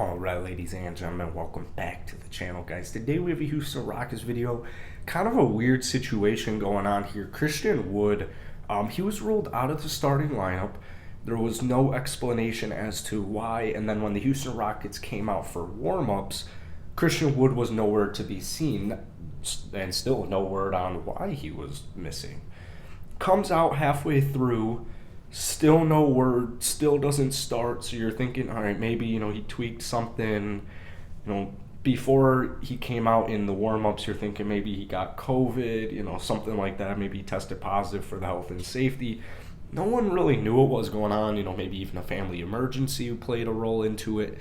All right, ladies and gentlemen, welcome back to the channel, guys. Today we have a Houston Rockets video. Kind of a weird situation going on here. Christian Wood, he was ruled out of the starting lineup. There was no explanation as to why, and then when the Houston Rockets came out for warm-ups, Christian Wood was nowhere to be seen, and still no word on why he was missing. Comes out halfway through, still no word, still doesn't start. So you're thinking, all right, maybe, he tweaked something. Before he came out in the warm-ups, you're thinking maybe he got COVID, something like that. Maybe he tested positive for the health and safety. No one really knew what was going on. Maybe even a family emergency played a role into it.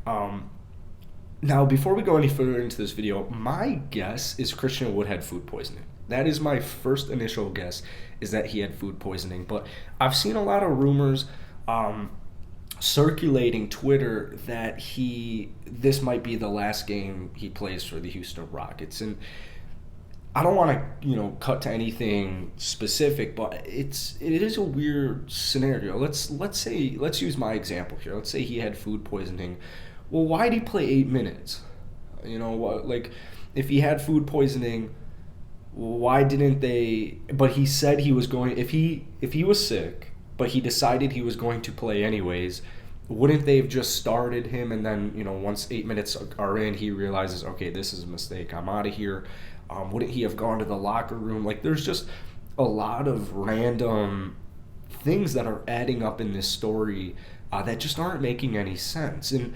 Now, before we go any further into this video, my guess is Christian Wood had food poisoning. That is my first initial guess, is that he had food poisoning. But I've seen a lot of rumors circulating Twitter that this might be the last game he plays for the Houston Rockets. And I don't want to, cut to anything specific, but it is a weird scenario. Let's use my example here. Let's say he had food poisoning. Well, why'd he play 8 minutes? If he had food poisoning, why didn't they? But he said he was going. If he was sick, but he decided he was going to play anyways, wouldn't they have just started him? And then once 8 minutes are in, he realizes, okay, this is a mistake. I'm out of here. Wouldn't he have gone to the locker room? There's just a lot of random things that are adding up in this story that just aren't making any sense. And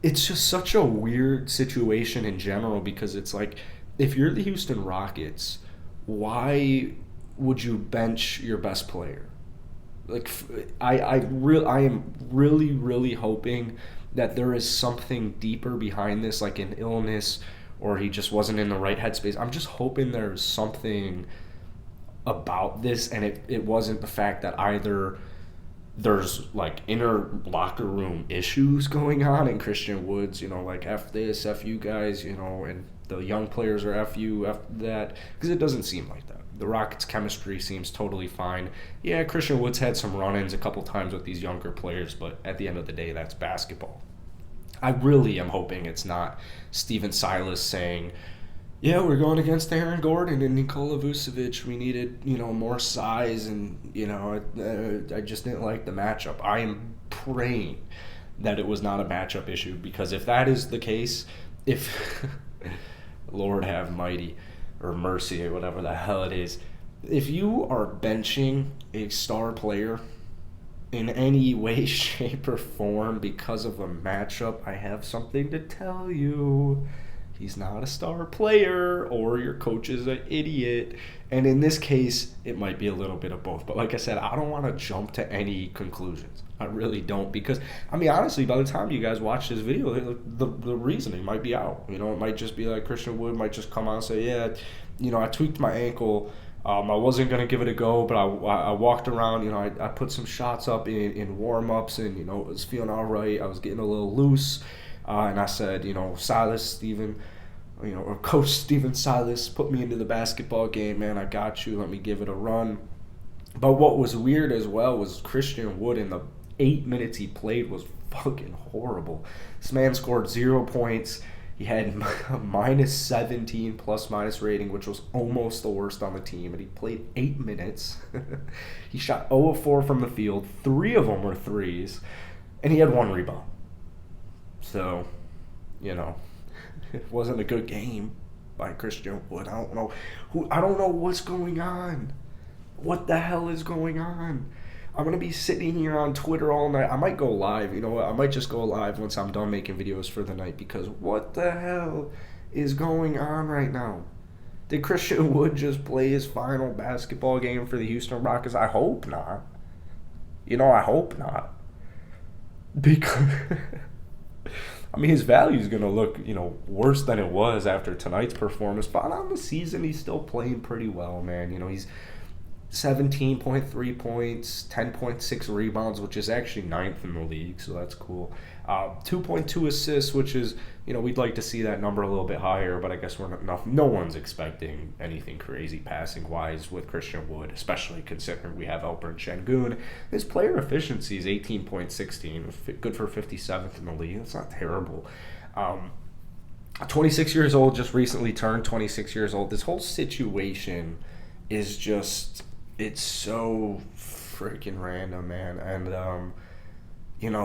it's just such a weird situation in general, because it's like, if you're the Houston Rockets, why would you bench your best player? I am really, really hoping that there is something deeper behind this, like an illness, or he just wasn't in the right headspace. I'm just hoping there's something about this, and it wasn't the fact that either there's inner locker room issues going on, and Christian Woods, F this, F you guys, and the young players are F you, F that, because it doesn't seem like that. The Rockets' chemistry seems totally fine. Yeah, Christian Woods had some run-ins a couple times with these younger players, but at the end of the day, that's basketball. I really am hoping it's not Stephen Silas saying, yeah, we're going against Aaron Gordon and Nikola Vucevic. We needed, more size, and, I just didn't like the matchup. I am praying that it was not a matchup issue, because if that is the case, if Lord have mighty or mercy or whatever the hell it is, if you are benching a star player in any way, shape, or form because of a matchup, I have something to tell you. He's not a star player, or your coach is an idiot. And in this case, it might be a little bit of both. But like I said, I don't want to jump to any conclusions. I really don't, because, honestly, by the time you guys watch this video, the reasoning might be out. It might just be like Christian Wood might just come out and say, yeah, I tweaked my ankle. I wasn't going to give it a go, but I walked around, I put some shots up in warm-ups, and, it was feeling all right. I was getting a little loose. And I said, or Coach Stephen Silas, put me into the basketball game, man. I got you. Let me give it a run. But what was weird as well was Christian Wood, in the 8 minutes he played, was fucking horrible. This man scored 0 points. He had a minus 17 plus-minus rating, which was almost the worst on the team. And he played 8 minutes. He shot 0 of 4 from the field. 3 of them were threes. And he had 1 rebound. So, it wasn't a good game by Christian Wood. I don't know what's going on. What the hell is going on? I'm going to be sitting here on Twitter all night. I might go live. You know what? I might just go live once I'm done making videos for the night, because what the hell is going on right now? Did Christian Wood just play his final basketball game for the Houston Rockets? I hope not. I hope not. Because his value is going to look, worse than it was after tonight's performance. But on the season, he's still playing pretty well, man. He's 17.3 points, 10.6 rebounds, which is actually 9th in the league, so that's cool. 2.2 assists, which is, we'd like to see that number a little bit higher, but I guess no one's expecting anything crazy passing wise with Christian Wood, especially considering we have Alperen Şengün. His player efficiency is 18.16, good for 57th in the league. That's not terrible. 26 years old, just recently turned 26 years old. This whole situation is just, it's so freaking random, man. And,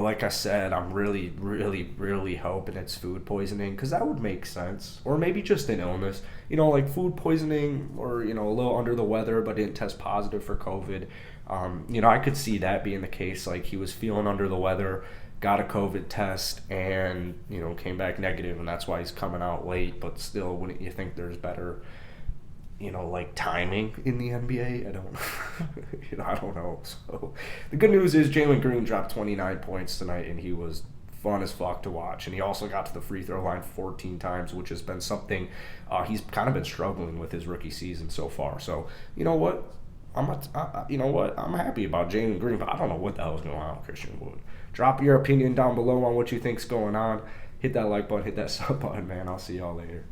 like I said, I'm really, really, really hoping it's food poisoning, because that would make sense. Or maybe just an illness. Like food poisoning, or, a little under the weather but didn't test positive for COVID. I could see that being the case. Like, he was feeling under the weather, got a COVID test, and, came back negative, and that's why he's coming out late. But still, wouldn't you think there's better, like timing in the NBA? I don't, I don't know. So the good news is Jalen Green dropped 29 points tonight, and he was fun as fuck to watch. And he also got to the free throw line 14 times, which has been something he's kind of been struggling with his rookie season so far. So you know what? I'm happy about Jalen Green, but I don't know what the hell is going on with Christian Wood. Drop your opinion down below on what you think's going on. Hit that like button, hit that sub button, man. I'll see y'all later.